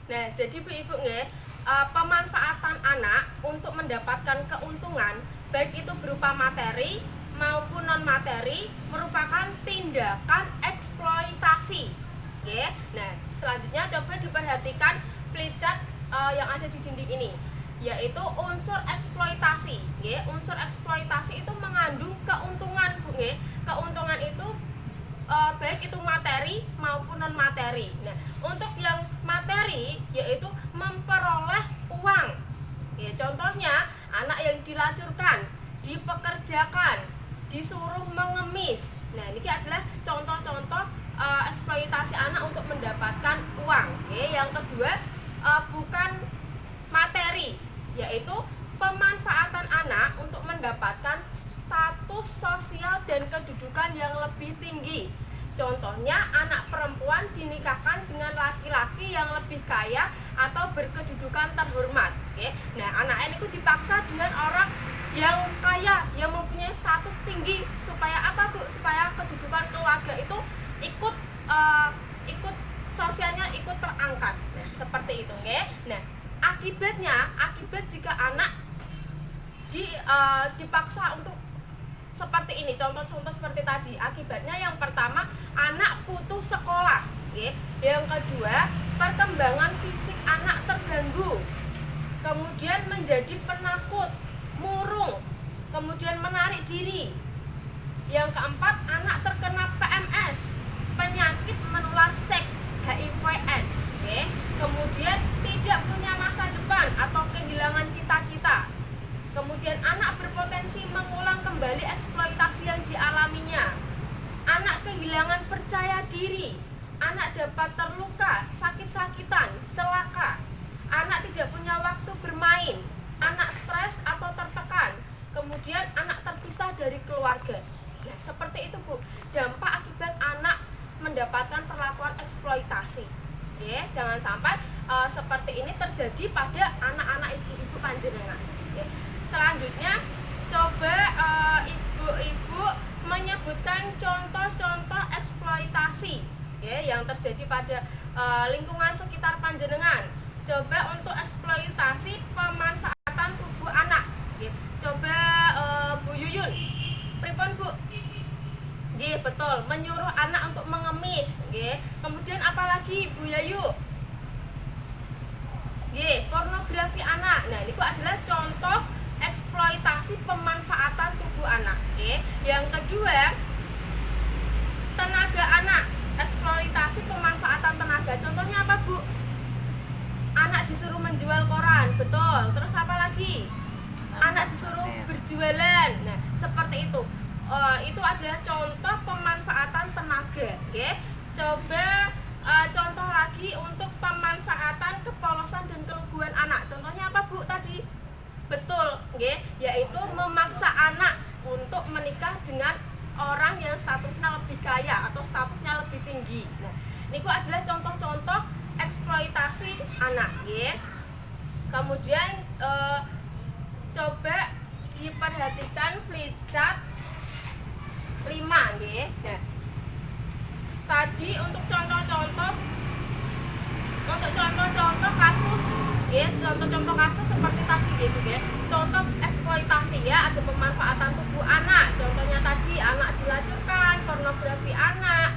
Nah, jadi Bu Ibu nggih, pemanfaatan anak untuk mendapatkan keuntungan baik itu berupa materi maupun non materi merupakan tindakan eksploitasi. Nggih. Nah, selanjutnya coba diperhatikan flipchart yang ada di dinding ini, yaitu unsur eksploitasi. Nggih, unsur eksploitasi itu mengandung keuntungan, Bu nggih. Keuntungan itu baik itu materi maupun non materi. Nah, untuk yang materi yaitu memperoleh uang. Ya, contohnya anak yang dilacurkan, dipekerjakan, disuruh mengemis. Nah, ini adalah contoh-contoh eksploitasi anak untuk mendapatkan uang. Oke, yang kedua bukan materi, yaitu pemanfaatan anak untuk mendapatkan status sosial dan kedudukan yang lebih tinggi. Contohnya anak perempuan dinikahkan dengan laki-laki yang lebih kaya atau berkedudukan terhormat. Oke. Nah, anak ini dipaksa dengan orang yang kaya, yang mempunyai status tinggi, supaya apa, Bu? Supaya kedudukan keluarga itu ikut sosialnya ikut terangkat. Nah, seperti itu, oke. Nah, akibat jika anak dipaksa untuk seperti ini, contoh-contoh seperti tadi, akibatnya yang pertama anak putus sekolah, okay? Yang kedua perkembangan fisik anak terganggu, kemudian menjadi penakut, murung, kemudian menarik diri. Yang keempat, anak terkena PMS, penyakit menular seks, HIV/AIDS, okay? Kemudian tidak punya masa depan atau kehilangan cita-cita. Kemudian anak berpotensi mengulang kembali eksploitasi yang dialaminya. Anak kehilangan percaya diri. Anak dapat terluka, sakit-sakitan, celaka. Anak tidak punya waktu bermain. Anak stres atau tertekan. Kemudian anak terpisah dari keluarga. Nah, seperti itu, Bu. Dampak akibat anak mendapatkan perlakuan eksploitasi. Ya, jangan sampai seperti ini terjadi pada anak-anak ibu-ibu panjenengan. Ya. Selanjutnya, coba ibu-ibu menyebutkan contoh-contoh eksploitasi ya, yang terjadi pada lingkungan sekitar panjenengan. Coba untuk eksploitasi pemanfaatan tubuh anak. Ya. Coba Bu Yuyun, pripun Bu? Nggih, betul, menyuruh anak untuk mengemis. Nggih. Kemudian apalagi Bu Yayu? Nggih, pornografi anak. Nah, ini adalah contoh eksploitasi pemanfaatan tubuh anak. Oke. Yang kedua, tenaga anak, eksploitasi pemanfaatan tenaga. Contohnya apa, Bu? Anak disuruh menjual koran, betul. Terus apa lagi? Anak disuruh berjualan. Nah, seperti itu. Itu adalah contoh pemanfaatan tenaga. Oke. Coba contoh lagi untuk pemanfaatan kepolosan dan keluguan anak. Contohnya apa, Bu, tadi? Betul, okay? Yaitu memaksa anak untuk menikah dengan orang yang statusnya lebih kaya atau statusnya lebih tinggi. Nah, ini adalah contoh-contoh eksploitasi anak, okay? Kemudian coba diperhatikan flipchart 5, okay? Nah, tadi untuk contoh-contoh kasus ya, contoh-contoh kasus seperti tadi gitu ya. Contoh eksploitasi ya, ada pemanfaatan tubuh anak. Contohnya tadi anak dilacurkan, pornografi anak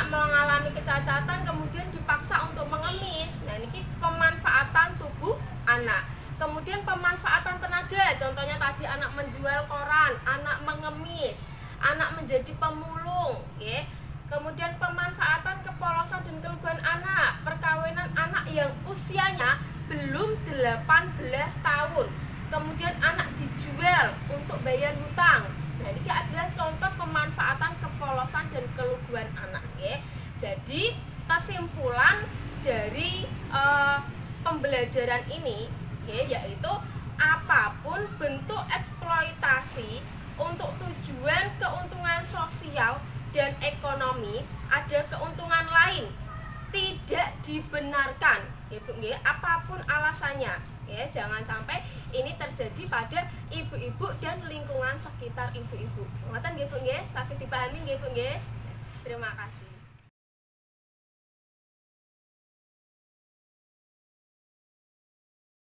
mengalami kecacatan kemudian dipaksa untuk mengemis. Nah, ini pemanfaatan tubuh anak. Kemudian pemanfaatan tenaga, contohnya tadi anak menjual koran, anak mengemis, anak menjadi pemulung, ya. Kemudian pemanfaatan kepolosan dan keluguan anak, perkawinan anak yang usianya belum 18 tahun. Kemudian anak dijual untuk bayar hutang. Nah, ini adalah contoh pemanfaatan kepolosan dan keluguan anak, ya. Jadi, kesimpulan dari pembelajaran ini ya, yaitu apapun bentuk eksploitasi untuk tujuan keuntungan sosial dan ekonomi, ada keuntungan lain, tidak dibenarkan ya, Bu, ya, apapun alasannya ya. Jangan sampai ini terjadi pada ibu-ibu dan lingkungan sekitar ibu-ibu. Ngoten nggih, Bu, nggih? Saged dipahami nggih, Bu, nggih? Terima kasih.